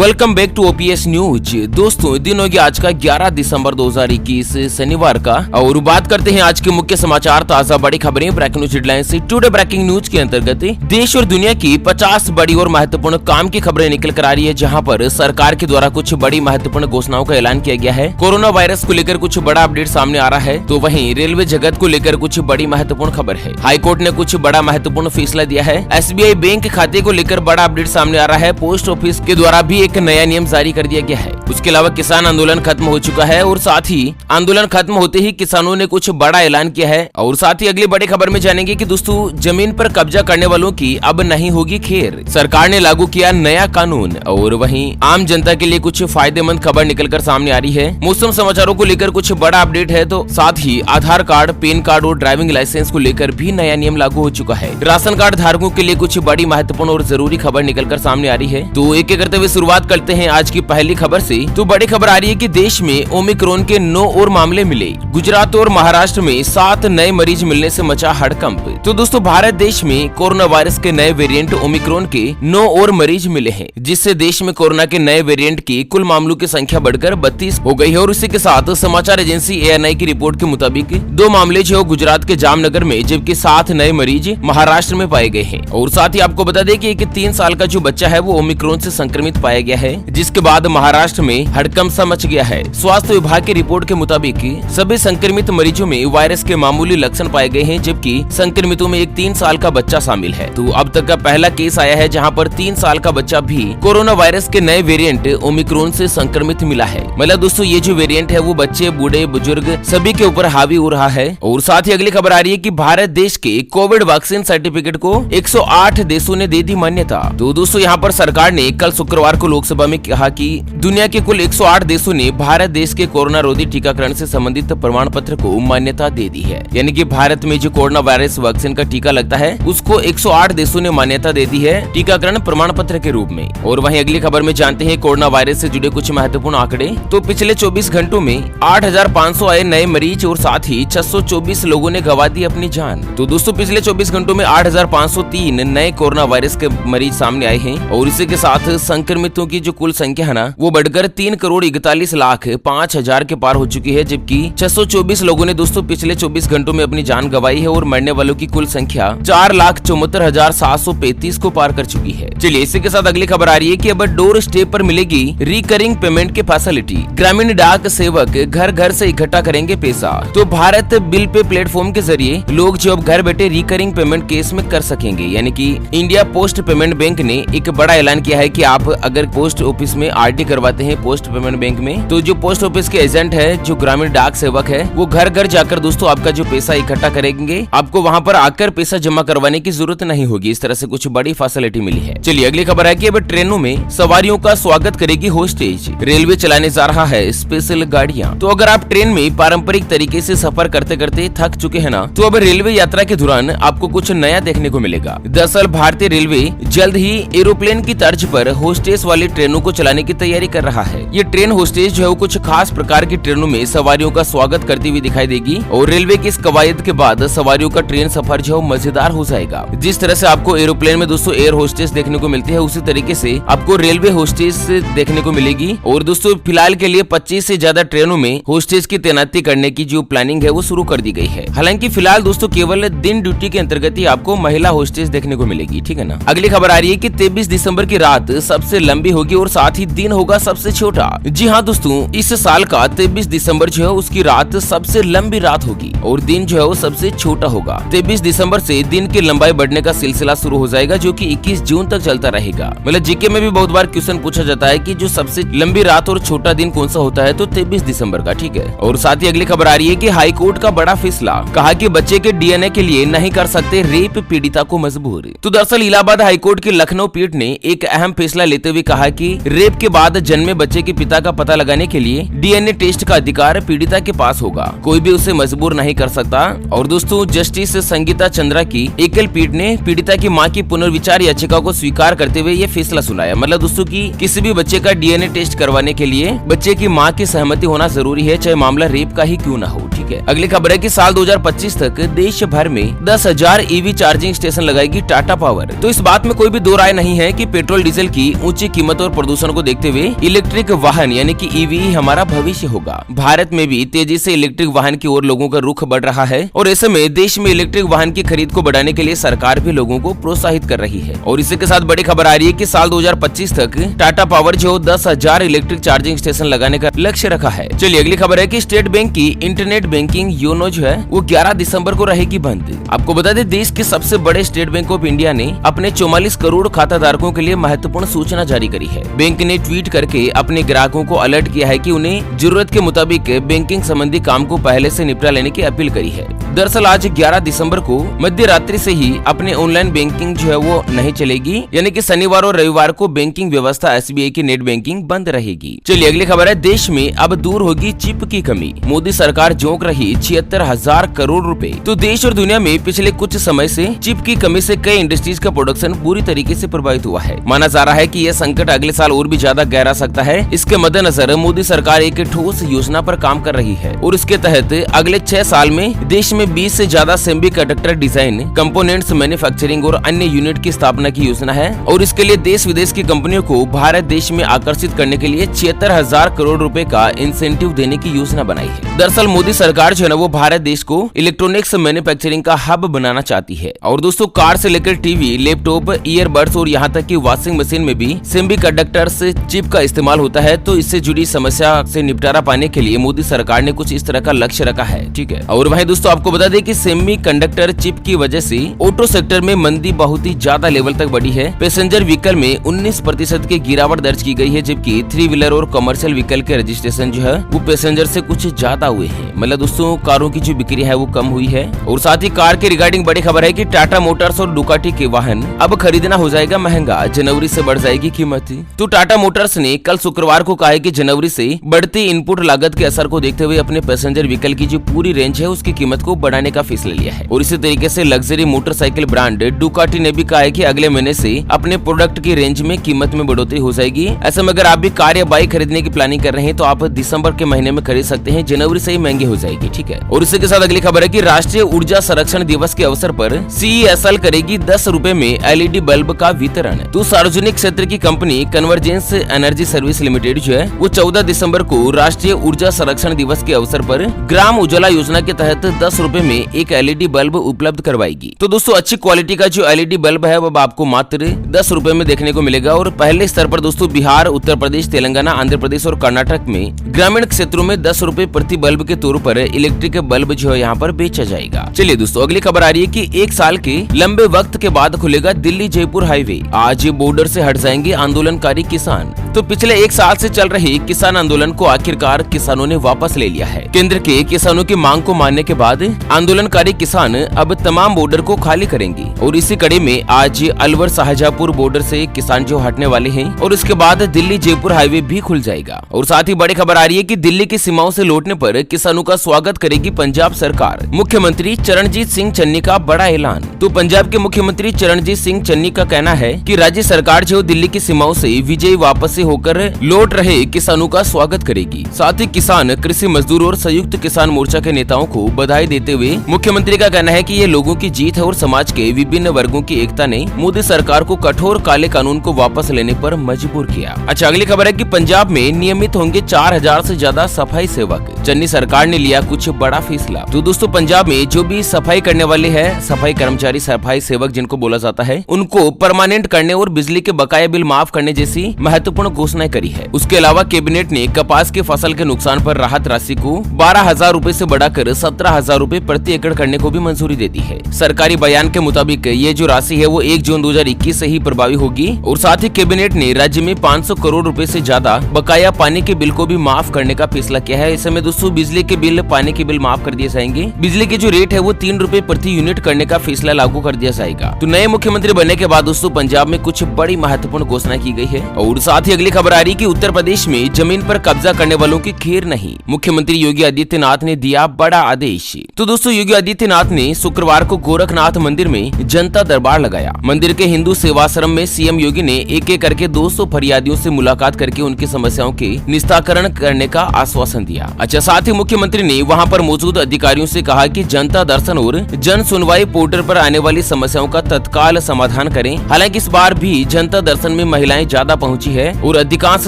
Welcome back to OPS news. दोस्तों दिन हो गया आज का 11 दिसंबर 2021 शनिवार का, और बात करते हैं आज के मुख्य समाचार, ताजा बड़ी खबरें, ब्रेकिंग न्यूज हेडलाइन से। टुडे ब्रेकिंग न्यूज के अंतर्गत देश और दुनिया की 50 बड़ी और महत्वपूर्ण काम की खबरें निकल कर आ रही है, जहां पर सरकार के द्वारा कुछ बड़ी महत्वपूर्ण घोषणाओं का ऐलान किया गया है। कोरोना वायरस को लेकर कुछ बड़ा अपडेट सामने आ रहा है, तो वहीं रेलवे जगत को लेकर कुछ बड़ी महत्वपूर्ण खबर है। हाईकोर्ट ने कुछ बड़ा महत्वपूर्ण फैसला दिया है। एसबीआई बैंक खाते को लेकर बड़ा अपडेट सामने आ रहा है। पोस्ट ऑफिस के द्वारा भी एक नया नियम जारी कर दिया गया है। उसके अलावा किसान आंदोलन खत्म हो चुका है, और साथ ही आंदोलन खत्म होते ही किसानों ने कुछ बड़ा ऐलान किया है। और साथ ही अगली बड़ी खबर में जानेंगे कि दोस्तों जमीन पर कब्जा करने वालों की अब नहीं होगी खैर। सरकार ने लागू किया नया कानून, और वहीं आम जनता के लिए कुछ फायदेमंद खबर निकलकर सामने आ रही है। मौसम समाचारों को लेकर कुछ बड़ा अपडेट है, तो साथ ही आधार कार्ड, पैन कार्ड और ड्राइविंग लाइसेंस को लेकर भी नया नियम लागू हो चुका है। राशन कार्ड धारकों के लिए कुछ बड़ी महत्वपूर्ण और जरूरी खबर निकलकर सामने आ रही है। तो एक एक करते हुए शुरुआत करते हैं आज की पहली खबर से। तो बड़ी खबर आ रही है कि देश में ओमिक्रॉन के 9 और मामले मिले। गुजरात और महाराष्ट्र में 7 नए मरीज मिलने से मचा हड़कंप। तो दोस्तों भारत देश में कोरोना वायरस के नए वेरिएंट ओमिक्रॉन के 9 और मरीज मिले हैं, जिससे देश में कोरोना के नए वेरिएंट की कुल मामलों की संख्या बढ़कर 32 हो गई है। और इसी के साथ समाचार एजेंसी ANI की रिपोर्ट के मुताबिक 2 मामले जो गुजरात के जामनगर में, जबकि 7 नए मरीज महाराष्ट्र में पाए गए हैं। और साथ ही आपको बता दें कि 3 साल का जो बच्चा है वो ओमिक्रॉन से संक्रमित पाया गया है, जिसके बाद महाराष्ट्र में हड़कंप सा मच गया है। स्वास्थ्य विभाग की रिपोर्ट के मुताबिक सभी संक्रमित मरीजों में वायरस के मामूली लक्षण पाए गए हैं, जबकि संक्रमितों में एक 3 साल का बच्चा शामिल है। तो अब तक का पहला केस आया है जहां पर 3 साल का बच्चा भी कोरोना वायरस के नए वेरिएंट ओमिक्रॉन से संक्रमित मिला है। मतलब दोस्तों ये जो वेरिएंट है वो बच्चे, बूढ़े, बुजुर्ग सभी के ऊपर हावी हो रहा है। और साथ ही अगली खबर आ रही है कि भारत देश के कोविड वैक्सीन सर्टिफिकेट को 108 देशों ने दे दी मान्यता। तो दोस्तों यहाँ पर सरकार ने कल शुक्रवार को लोकसभा में कहा कि दुनिया के कुल 108 देशों ने भारत देश के कोरोना रोधी टीकाकरण से संबंधित प्रमाण पत्र को मान्यता दे दी है। यानी कि भारत में जो कोरोना वायरस वैक्सीन का टीका लगता है उसको 108 देशों ने मान्यता दे दी है टीकाकरण प्रमाण पत्र के रूप में। और वहीं अगली खबर में जानते हैं कोरोना वायरस से जुड़े कुछ महत्वपूर्ण आंकड़े। तो पिछले 24 घंटों में 8,500 आए नए मरीज, और साथ ही 624 लोगों ने गंवा दी अपनी जान। तो दोस्तों पिछले 24 घंटों में 8,503 नए कोरोना वायरस के मरीज सामने आए हैं, और इसी के साथ संक्रमितों की जो कुल संख्या है ना वो बढ़कर 3,41,05,000 के पार हो चुकी है, जबकि 624 लोगों ने दोस्तों पिछले 24 घंटों में अपनी जान गंवाई है, और मरने वालों की कुल संख्या 4,74,735 को पार कर चुकी है। चलिए इसी के साथ अगली खबर आ रही है कि अब डोर स्टेप पर मिलेगी रिकरिंग पेमेंट की फैसिलिटी। ग्रामीण डाक सेवक घर घर से इकट्ठा करेंगे पैसा। तो भारत बिल पे प्लेटफॉर्म के जरिए लोग जो अब घर बैठे रिकरिंग पेमेंट केस में कर सकेंगे। यानी कि इंडिया पोस्ट पेमेंट बैंक ने एक बड़ा ऐलान किया है कि आप अगर पोस्ट ऑफिस में RD करवाते हैं पोस्ट पेमेंट बैंक में, तो जो पोस्ट ऑफिस के एजेंट है, जो ग्रामीण डाक सेवक है, वो घर घर जाकर दोस्तों आपका जो पैसा इकट्ठा करेंगे। आपको वहाँ पर आकर पैसा जमा करवाने की जरूरत नहीं होगी। इस तरह से कुछ बड़ी फैसिलिटी मिली है। चलिए अगली खबर है कि अब ट्रेनों में सवारियों का स्वागत करेगी होस्टेज। रेलवे चलाने जा रहा है स्पेशल गाड़ियाँ। तो अगर आप ट्रेन में पारंपरिक तरीके से सफर करते करते थक चुके हैं ना, तो अब रेलवे यात्रा के दौरान आपको कुछ नया देखने को मिलेगा। दरअसल भारतीय रेलवे जल्द ही एरोप्लेन की तर्ज पर होस्टेस वाली ट्रेनों को चलाने की तैयारी कर रहा है। ये ट्रेन होस्टेस जो है वो कुछ खास प्रकार की ट्रेनों में सवारियों का स्वागत करती हुई दिखाई देगी, और रेलवे की इस कवायद के बाद सवारियों का ट्रेन सफर जो मजेदार हो जाएगा। जिस तरह से आपको एरोप्लेन में दोस्तों एयर होस्टेस देखने को मिलती है, उसी तरीके से आपको रेलवे होस्टेस देखने को मिलेगी। और दोस्तों फिलहाल के लिए 25 से ज्यादा ट्रेनों में होस्टेस की तैनाती करने की जो प्लानिंग है वो शुरू कर दी गई है। हालांकि फिलहाल दोस्तों केवल दिन ड्यूटी के अंतर्गत ही आपको महिला होस्टेस देखने को मिलेगी, ठीक है ना। अगली खबर आ रही है कि 23 दिसंबर की रात सबसे लंबी होगी, और साथ ही दिन होगा सबसे छोटा। जी हाँ दोस्तों, इस साल का 23 दिसंबर जो है उसकी रात सबसे लंबी रात होगी, और दिन जो है वो सबसे छोटा होगा। 23 दिसंबर से दिन की लंबाई बढ़ने का सिलसिला शुरू हो जाएगा, जो कि 21 जून तक चलता रहेगा। मतलब जीके में भी बहुत बार क्वेश्चन पूछा जाता है कि जो सबसे लंबी रात और छोटा दिन कौन सा होता है, तो 23 दिसंबर का, ठीक है। और साथ ही अगली खबर आ रही है कि हाई कोर्ट का बड़ा फैसला, कहा कि बच्चे के DNA के लिए नहीं कर सकते रेप पीड़िता को मजबूर। तो दरअसल इलाहाबाद हाईकोर्ट की लखनऊ पीठ ने एक अहम फैसला लेते हुए कहा कि रेप के बाद जन्मे बच्चे के पिता का पता लगाने के लिए DNA टेस्ट का अधिकार पीड़िता के पास होगा, कोई भी उसे मजबूर नहीं कर सकता। और दोस्तों जस्टिस संगीता चंद्रा की एकल पीठ ने पीड़िता की मां की पुनर्विचार याचिका को स्वीकार करते हुए ये फैसला सुनाया। मतलब दोस्तों की किसी भी बच्चे का DNA टेस्ट करवाने के लिए बच्चे की मां की सहमति होना जरूरी है, चाहे मामला रेप का ही क्यों ना हो, ठीक है। ठीक है। अगली खबर है कि साल 2025 तक देश भर में 10,000 ईवी चार्जिंग स्टेशन लगाएगी टाटा पावर। तो इस बात में कोई भी दो राय नहीं है कि पेट्रोल डीजल की ऊंची कीमत और प्रदूषण को देखते हुए इलेक्ट्रिक वाहन यानी कि ईवी हमारा भविष्य होगा। भारत में भी तेजी से इलेक्ट्रिक वाहन की ओर लोगों का रुख बढ़ रहा है और ऐसे में देश में इलेक्ट्रिक वाहन की खरीद को बढ़ाने के लिए सरकार भी लोगों को प्रोत्साहित कर रही है। और इसी के साथ बड़ी खबर आ रही है कि साल 2025 तक टाटा पावर जो 10,000 इलेक्ट्रिक चार्जिंग स्टेशन लगाने का लक्ष्य रखा है। चलिए अगली खबर है कि स्टेट बैंक की इंटरनेट बैंकिंग योनो जो है वो 11 दिसंबर को रहेगी बंद। आपको बता दें देश के सबसे बड़े स्टेट बैंक ऑफ इंडिया ने अपने 44 करोड़ खाता धारकों के लिए महत्वपूर्ण सूचना जारी करी है। बैंक ने ट्वीट करके अपने ग्राहकों को अलर्ट किया है कि उन्हें जरूरत के मुताबिक बैंकिंग संबंधी काम को पहले से निपटा लेने की अपील करी है। दरअसल आज 11 दिसंबर को मध्य रात्रि से ही अपने ऑनलाइन बैंकिंग जो है वो नहीं चलेगी, यानी कि शनिवार और रविवार को बैंकिंग व्यवस्था एसबीआई की नेट बैंकिंग बंद रहेगी। चलिए अगली खबर है, देश में अब दूर होगी चिप की कमी। मोदी सरकार झोंक रही 76,000 करोड़ रुपए। तो देश और दुनिया में पिछले कुछ समय से चिप की कमी से कई इंडस्ट्रीज का प्रोडक्शन पूरी तरीके से प्रभावित हुआ है। माना जा रहा है कि यह संकट अगले साल और भी ज्यादा गहरा सकता है। इसके मद्देनजर मोदी सरकार एक ठोस योजना पर काम कर रही है और इसके तहत अगले 6 साल में देश में 20 से ज्यादा सेमीकंडक्टर डिजाइन, कंपोनेंट्स मैन्युफैक्चरिंग और अन्य यूनिट की स्थापना की योजना है। और इसके लिए देश विदेश की कंपनियों को भारत देश में आकर्षित करने के लिए 76,000 करोड़ रुपए का इंसेंटिव देने की योजना बनाई है। दरअसल मोदी सरकार जो है ना वो भारत देश को इलेक्ट्रॉनिक्स मैन्युफैक्चरिंग का हब बनाना चाहती है। और दोस्तों कार से लेकर टीवी, लैपटॉप, ईयरबड्स और यहाँ तक कि वॉशिंग मशीन में भी सेमीकंडक्टर्स चिप का इस्तेमाल होता है। तो इससे जुड़ी समस्या से निपटारा पाने के लिए मोदी सरकार ने कुछ इस तरह का लक्ष्य रखा है, ठीक है। और वहीं दोस्तों आपको बता दें कि सेमीकंडक्टर चिप की वजह से ऑटो सेक्टर में मंदी बहुत ही ज्यादा लेवल तक बढ़ी है। पैसेंजर व्हीकल में 19% की गिरावट दर्ज की गई है, जबकि 3 व्हीलर और कमर्शियल व्हीकल के रजिस्ट्रेशन जो है वो पैसेंजर से कुछ ज्यादा हुए हैं। मतलब दोस्तों कारों की जो बिक्री है वो कम हुई है। और साथ ही कार के रिगार्डिंग बड़ी खबर है कि टाटा मोटर्स और डुकाटी के वाहन अब खरीदना हो जाएगा महंगा, जनवरी से बढ़ जाएगी कीमत। तो टाटा मोटर्स ने कल शुक्रवार को कहा है कि जनवरी से बढ़ती इनपुट लागत के असर को देखते हुए अपने पैसेंजर व्हीकल की जो पूरी रेंज है उसकी कीमत को बढ़ाने का फैसला लिया है। और इसी तरीके से लग्जरी मोटरसाइकिल ब्रांड डुकाटी ने भी कहा है कि अगले महीने से अपने प्रोडक्ट की रेंज में कीमत में बढ़ोतरी हो जाएगी। ऐसे में अगर आप भी कार या बाइक खरीदने की प्लानिंग कर रहे हैं तो आप दिसंबर के महीने में खरीद सकते हैं, जनवरी से ही महंगी हो जाएगी, ठीक है। और इसी के साथ अगली खबर है कि राष्ट्रीय ऊर्जा संरक्षण दिवस के अवसर पर CESL करेगी 10 रुपए में LED बल्ब का वितरण। तो सार्वजनिक क्षेत्र की company convergence energy service limited जो है वो 14 दिसंबर को राष्ट्रीय ऊर्जा संरक्षण दिवस के अवसर पर ग्राम उजाला योजना के तहत 10 रुपए में एक LED बल्ब उपलब्ध करवाएगी। तो दोस्तों अच्छी क्वालिटी का जो LED बल्ब है वो आपको मात्र 10 रुपए में देखने को मिलेगा। और पहले स्तर पर दोस्तों बिहार, उत्तर प्रदेश, तेलंगाना, आंध्र प्रदेश और कर्नाटक में ग्रामीण क्षेत्रों में 10 रुपए प्रति बल्ब के तौर पर इलेक्ट्रिक बल्ब जो है यहाँ पर बेचा जाएगा। चलिए दोस्तों अगली खबर आ रही है कि 1 साल के लंबे वक्त के बाद खुलेगा दिल्ली जयपुर हाईवे। आज बॉर्डर से हट जाएंगे आंदोलनकारी किसान। तो पिछले 1 साल से चल रहे किसान आंदोलन को आखिरकार किसानों ने वापस ले लिया है। केंद्र के किसानों की मांग को मानने के बाद आंदोलनकारी किसान अब तमाम बॉर्डर को खाली करेंगे। और इसी कड़ी में आज अलवर शाहजहांपुर बॉर्डर से किसान जो हटने वाले हैं और उसके बाद दिल्ली जयपुर हाईवे भी खुल जाएगा। और साथ ही बड़ी खबर आ रही है कि दिल्ली की सीमाओं से लौटने पर किसानों का स्वागत करेगी पंजाब सरकार। मुख्यमंत्री चरणजीत सिंह चन्नी का बड़ा ऐलान। तो पंजाब के मुख्यमंत्री चरणजीत सिंह चन्नी का कहना है कि राज्य सरकार जो दिल्ली की सीमाओं से विजयी वापसी होकर लौट रहे किसानों का स्वागत करेगी। साथ ही किसान, कृषि मजदूर और संयुक्त किसान मोर्चा के नेताओं को बधाई देते हुए मुख्यमंत्री का कहना है कि ये लोगों की जीत है और समाज के विभिन्न वर्गों की एकता ने मोदी सरकार को कठोर काले कानून को वापस लेने पर मजबूर किया। अच्छा अगली खबर है कि पंजाब में नियमित होंगे 4000 से ज्यादा सफाई सेवक। चन्नी सरकार ने लिया कुछ बड़ा फैसला। तो दोस्तों पंजाब में जो भी सफाई करने वाले हैं, सफाई कर्मचारी, सफाई सेवक जिनको बोला जाता है, उनको परमानेंट करने और बिजली के बकाया बिल माफ करने जैसी महत्वपूर्ण घोषणाएं करी है। उसके अलावा कैबिनेट ने कपास के फसल के नुकसान पर राहत राशि को 12,000 रूपए से बढ़ाकर 17,000 रूपए प्रति एकड़ करने को भी मंजूरी दे दी है। सरकारी बयान के मुताबिक ये जो राशि है वो 1 जून 2021 से ही प्रभावी होगी। और साथ ही कैबिनेट ने राज्य में 500 करोड़ रुपए से ज्यादा बकाया पानी के बिल को भी माफ करने का फैसला किया है। इस समय दोस्तों बिजली के बिल, पानी के बिल माफ कर दिए जाएंगे। बिजली की जो रेट है वो 3 रुपए प्रति यूनिट करने का फैसला लागू कर दिया जाएगा। तो नए मुख्यमंत्री बनने के बाद दोस्तों पंजाब में कुछ बड़ी महत्वपूर्ण घोषणा की गई है। और साथ ही अगली खबर आ रही कि उत्तर प्रदेश में जमीन पर कब्जा करने वालों की खैर नहीं, मुख्यमंत्री योगी आदित्यनाथ ने दिया बड़ा आदेश। तो दोस्तों योगी आदित्यनाथ ने शुक्रवार को गोरखनाथ मंदिर में जनता दरबार लगाया। मंदिर के हिंदू सेवाश्रम में सीएम योगी ने एक एक करके 200 फरियादियों से मुलाकात करके उनकी समस्याओं के निस्तारण करने का आश्वासन दिया। अच्छा, साथ ही मुख्यमंत्री ने वहां पर मौजूद अधिकारियों से कहा कि जनता दर्शन और जन सुनवाई पोर्टल पर आने वाली समस्याओं का तत्काल समाधान करें। हालांकि इस बार भी जनता दर्शन में महिलाएं ज्यादा पहुंची है और अधिकांश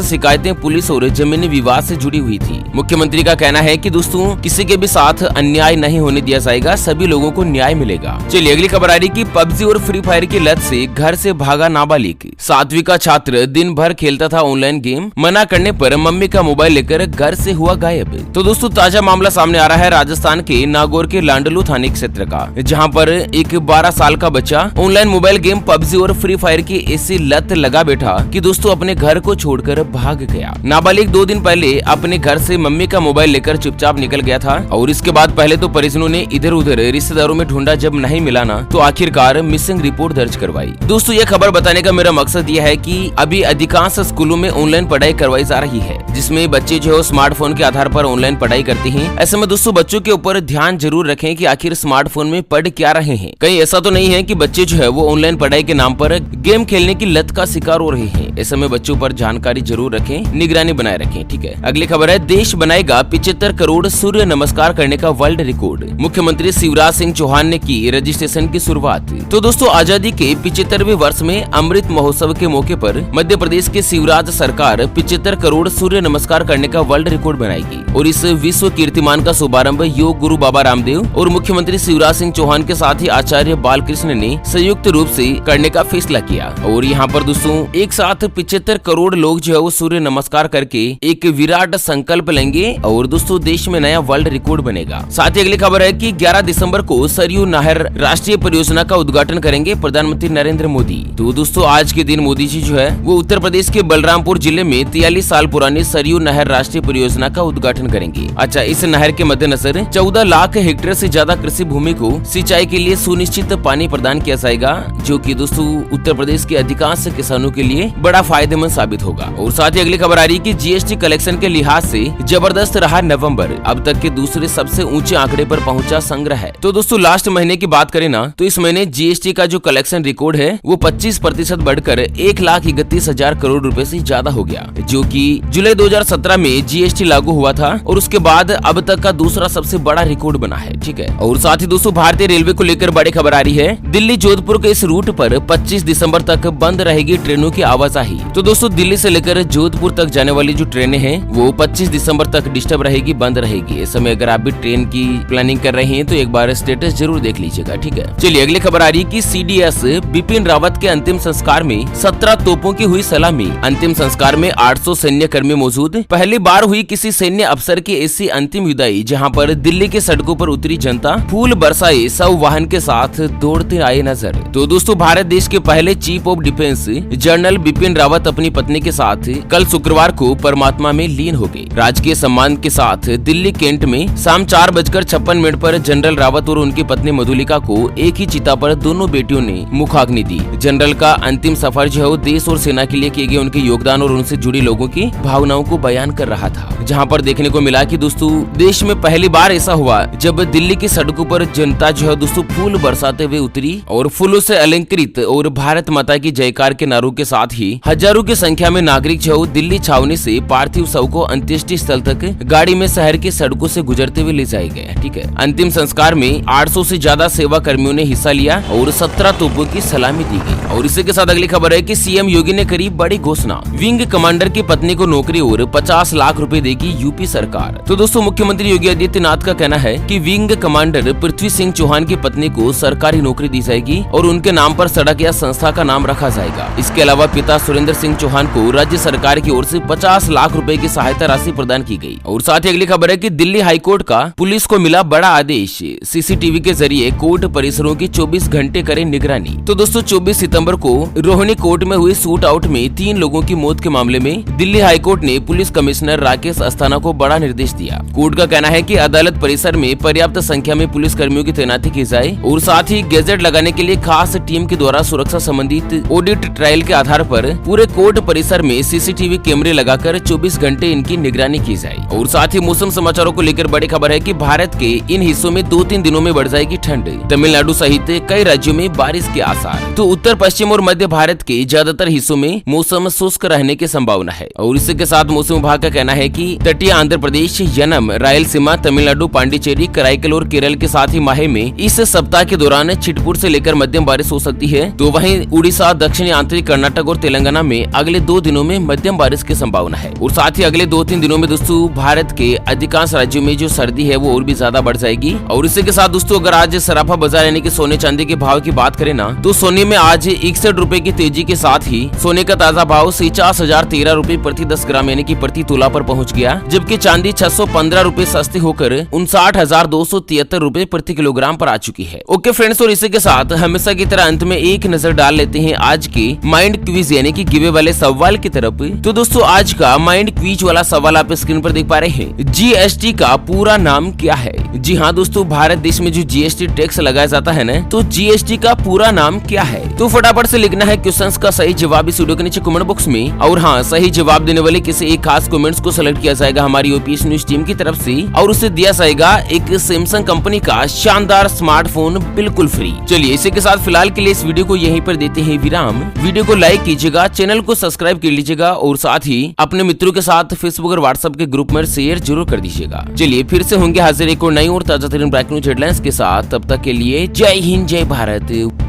शिकायतें पुलिस और जमीनी विवाद से जुड़ी हुई थी। मुख्यमंत्री का कहना है कि दोस्तों किसी के भी साथ अन्याय नहीं होने दिया जाएगा, सभी लोगों को न्याय मिलेगा। चलिए अगली खबर आ रही कि पबजी और फ्री फायर की लत से घर से भागा नाबालिग। 7वीं का छात्र दिन भर खेलता था ऑनलाइन गेम, मना करने पर मम्मी का मोबाइल लेकर घर से हुआ गायब। तो दोस्तों ताजा मामला सामने आ रहा है राजस्थान के नागौर के लांडलू थाने क्षेत्र का, जहां पर एक 12 साल का बच्चा ऑनलाइन मोबाइल गेम पबजी और फ्री फायर की ऐसी लत लगा बैठा कि दोस्तों अपने घर को छोड़कर भाग गया। नाबालिग 2 दिन पहले अपने घर से मम्मी का मोबाइल लेकर चुपचाप निकल गया था और इसके बाद पहले तो परिजनों ने इधर उधर रिश्तेदारों में ढूंढा, जब नहीं मिला ना तो आखिरकार मिसिंग रिपोर्ट दर्ज करवाई। दोस्तों ये खबर बताने का मेरा मकसद यह है कि अभी अधिकांश स्कूलों में ऑनलाइन पढ़ाई करवाई जा रही है, जिसमें बच्चे जो है स्मार्टफोन के आधार पर ऑनलाइन पढ़ाई करते हैं। ऐसे में दोस्तों बच्चों के ऊपर ध्यान जरूर रखें कि आखिर स्मार्टफोन में पढ़ क्या रहे हैं। कहीं ऐसा तो नहीं है कि बच्चे जो है वो ऑनलाइन पढ़ाई के नाम पर गेम खेलने की लत का शिकार हो रहे हैं। ऐसे में बच्चों पर जानकारी जरूर रखें, निगरानी बनाए रखें। ठीक है, अगली खबर है देश बनाएगा 75 करोड़ सूर्य नमस्कार करने का वर्ल्ड रिकॉर्ड। मुख्यमंत्री शिवराज सिंह चौहान ने की रजिस्ट्रेशन की शुरुआत। तो दोस्तों आजादी के 75वें वर्ष में अमृत महोत्सव के मौके पर मध्य प्रदेश के शिवराज सरकार 75 करोड़ सूर्य नमस्कार करने का वर्ल्ड रिकॉर्ड बनाएगी और इस विश्व कीर्तिमान का शुभारंभ योग गुरु बाबा रामदेव और मुख्यमंत्री शिवराज सिंह चौहान के साथ ही आचार्य बालकृष्ण ने संयुक्त रूप से करने का फैसला किया। और यहाँ पर दोस्तों एक साथ 75 करोड़ लोग जो है वो सूर्य नमस्कार करके एक विराट संकल्प लेंगे और दोस्तों देश में नया वर्ल्ड रिकॉर्ड बनेगा। साथ ही अगली खबर है कि 11 दिसंबर को सरयू नहर राष्ट्रीय परियोजना का उद्घाटन करेंगे प्रधानमंत्री नरेंद्र मोदी। तो दोस्तों आज के दिन मोदी जी जो है वो उत्तर प्रदेश के बलरामपुर जिले में 43 साल पुरानी सरयू नहर राष्ट्रीय परियोजना का उद्घाटन करेंगे। अच्छा, इस नहर के मद्देनजर 14 लाख हेक्टेयर से ज्यादा कृषि भूमि को सिंचाई के लिए सुनिश्चित पानी प्रदान किया जाएगा, जो कि दोस्तों उत्तर प्रदेश के अधिकांश किसानों के लिए बड़ा फायदेमंद साबित होगा। और साथ ही अगली खबर आ रही कि जीएसटी कलेक्शन के लिहाज से जबरदस्त रहा नवंबर, अब तक के दूसरे सबसे ऊंचे आंकड़े पर पहुंचा संग्रह है। तो दोस्तों लास्ट महीने की बात करें ना तो इस महीने जीएसटी का जो कलेक्शन रिकॉर्ड है वो 25% बढ़कर 1,31,000 करोड़ रुपए से ज्यादा हो गया, जो कि जुलाई 2017 में जीएसटी लागू हुआ था और उसके बाद अब तक का दूसरा सबसे बड़ा रिकॉर्ड बना है। ठीक है, और साथ ही दोस्तों भारतीय रेलवे को लेकर बड़ी खबर आ रही है। दिल्ली जोधपुर के इस रूट पर 25 दिसंबर तक बंद रहेगी ट्रेनों की आवाजाही। तो दोस्तों दिल्ली से लेकर जोधपुर तक जाने वाली जो ट्रेनें हैं वो 25 दिसंबर तक डिस्टर्ब रहेगी, बंद रहेगी। इस समय अगर आप भी ट्रेन की प्लानिंग कर रहे हैं तो एक बार स्टेटस जरूर देख लीजिएगा। ठीक है, चलिए अगली खबर आ रही कि सीडीएस बिपिन रावत के अंतिम संस्कार में 17 तोपों की हुई सलामी। अंतिम संस्कार में 800 सैन्य कर्मी मौजूद। पहली बार हुई किसी सैन्य अफसर की ऐसी अंतिम विदाई, जहां पर दिल्ली के सड़कों पर उतरी जनता फूल बरसाए सब वाहन के साथ दौड़ते आए नजर। तो दोस्तों भारत देश के पहले chief of defence general Bipin Rawat अपनी पत्नी के साथ कल शुक्रवार को परमात्मा में लीन हो गए। राजकीय सम्मान के साथ दिल्ली कैंट में शाम 4:56 पर जनरल रावत और उनकी पत्नी मधुलिका को एक ही चिता पर दोनों बेटियों ने मुखाग्नि दी। जनरल का अंतिम सफर जो है देश और सेना के लिए किए गए उनके योगदान और उनसे जुड़ी लोगों की भावनाओं को बयान कर रहा था, जहां पर देखने को मिला कि दोस्तों देश में पहली बार ऐसा हुआ जब दिल्ली की सड़कों पर जनता जो है दोस्तों फूल बरसाते हुए उतरी और फूलों से अलंकृत और भारत माता की जयकार के नारों के साथ ही हजारों की संख्या में नागरिक जो दिल्ली छावनी से पार्थिव शव को अंत्येष्टि स्थल तक गाड़ी में शहर की सड़कों से गुजरते हुए ले जाए गए। ठीक है, अंतिम संस्कार में 800 से ज्यादा सेवा कर्मियों ने हिस्सा लिया और 17 तोपों की सलामी दी गई। और इसी के साथ अगली खबर है कि सीएम योगी ने करी बड़ी घोषणा, विंग कमांडर की पत्नी को नौकरी और 50 लाख रुपए देगी यूपी सरकार। तो दोस्तों मुख्यमंत्री योगी आदित्यनाथ का कहना है कि विंग कमांडर पृथ्वी सिंह चौहान की पत्नी को सरकारी नौकरी दी जाएगी और उनके नाम पर सड़क या संस्था का नाम रखा जाएगा। इसके अलावा पिता सुरेंद्र सिंह चौहान को राज्य सरकार की ओर से 50 लाख रुपए की सहायता राशि प्रदान की गई। और साथ ही अगली खबर है कि दिल्ली हाईकोर्ट का पुलिस को मिला बड़ा आदेश, सीसीटीवी के जरिए कोर्ट परिसरों की 24 घंटे करे निगरानी। तो दोस्तों 24 सितंबर को रोहिणी कोर्ट में हुई शूट आउट में 3 लोगों की मौत के मामले में दिल्ली हाईकोर्ट ने पुलिस कमिश्नर राकेश अस्थाना को बड़ा निर्देश दिया। कोर्ट का कहना है कि अदालत परिसर में पर्याप्त संख्या में पुलिस कर्मियों की तैनाती की जाए और साथ ही गैजेट लगाने के लिए खास टीम के द्वारा सुरक्षा संबंधित ऑडिट ट्रायल के आधार पर पूरे कोर्ट परिसर परिसर में सीसीटीवी कैमरे लगाकर 24 घंटे इनकी निगरानी की जाए। और साथ ही मौसम समाचारों को लेकर बड़ी खबर है कि भारत के इन हिस्सों में 2-3 दिनों में बढ़ जाएगी ठंड। तमिलनाडु सहित कई राज्यों में बारिश के आसार। तो उत्तर पश्चिम और मध्य भारत के ज्यादातर हिस्सों में मौसम शुष्क रहने की संभावना है। और इसी के साथ मौसम विभाग का कहना है कि तटीय आंध्र प्रदेश, यनम, रायलसीमा, तमिलनाडु, पांडिचेरी, कराईकल और केरल के साथ ही माहे में इस सप्ताह के दौरान छिटपुट से लेकर मध्यम बारिश हो सकती है। तो वहीं उड़ीसा, दक्षिणी आंतरिक कर्नाटक और तेलंगाना में अगले 2 दिनों में मध्यम बारिश की संभावना है। और साथ ही अगले 2-3 दिनों में दोस्तों भारत के अधिकांश राज्यों में जो सर्दी है वो और भी ज्यादा बढ़ जाएगी। और इसी के साथ दोस्तों अगर आज सराफा बाजार यानी कि सोने चांदी के भाव की बात करें ना, तो सोने में आज 61 रुपए की तेजी के साथ ही सोने का ताजा भाव 50,013 रुपए प्रति 10 ग्राम यानी कि प्रति तोला पर पहुंच गया, जबकि चांदी 615 रुपए सस्ती होकर 59,273 रुपए प्रति किलोग्राम पर आ चुकी है। ओके फ्रेंड्स, और इसी के साथ हमेशा की तरह अंत में एक नजर डाल लेते हैं आज के माइंड क्विज यानी कि गिवे वाले सवाल की तरफ। तो दोस्तों आज का माइंड क्विज वाला सवाल आप स्क्रीन पर देख पा रहे हैं। जीएसटी का पूरा नाम क्या है? जी हाँ दोस्तों, भारत देश में जो जीएसटी टैक्स लगाया जाता है ना, तो जीएसटी का पूरा नाम क्या है? तो फटाफट से लिखना है क्वेश्चंस का सही जवाब इस वीडियो के नीचे कमेंट बॉक्स में। और हाँ, सही जवाब देने वाले किसी एक खास कमेंट्स को सिलेक्ट किया जाएगा हमारी ओपीएस न्यूज टीम की तरफ से, और उसे दिया जाएगा एक सैमसंग कंपनी का शानदार स्मार्टफोन बिल्कुल फ्री। चलिए इसी के साथ फिलहाल के लिए इस वीडियो को यहीं पर देते हैं विराम। वीडियो को लाइक कीजिएगा, चैनल को सब्सक्राइब कर लीजिएगा और साथ ही अपने मित्रों के साथ फेसबुक और व्हाट्सएप के ग्रुप में शेयर जरूर कर दीजिएगा। चलिए फिर से होंगे हाजिर एक और नई और ताजा तरीन ब्रेकिंग न्यूज हेडलाइंस के साथ। तब तक के लिए जय हिंद, जय भारत।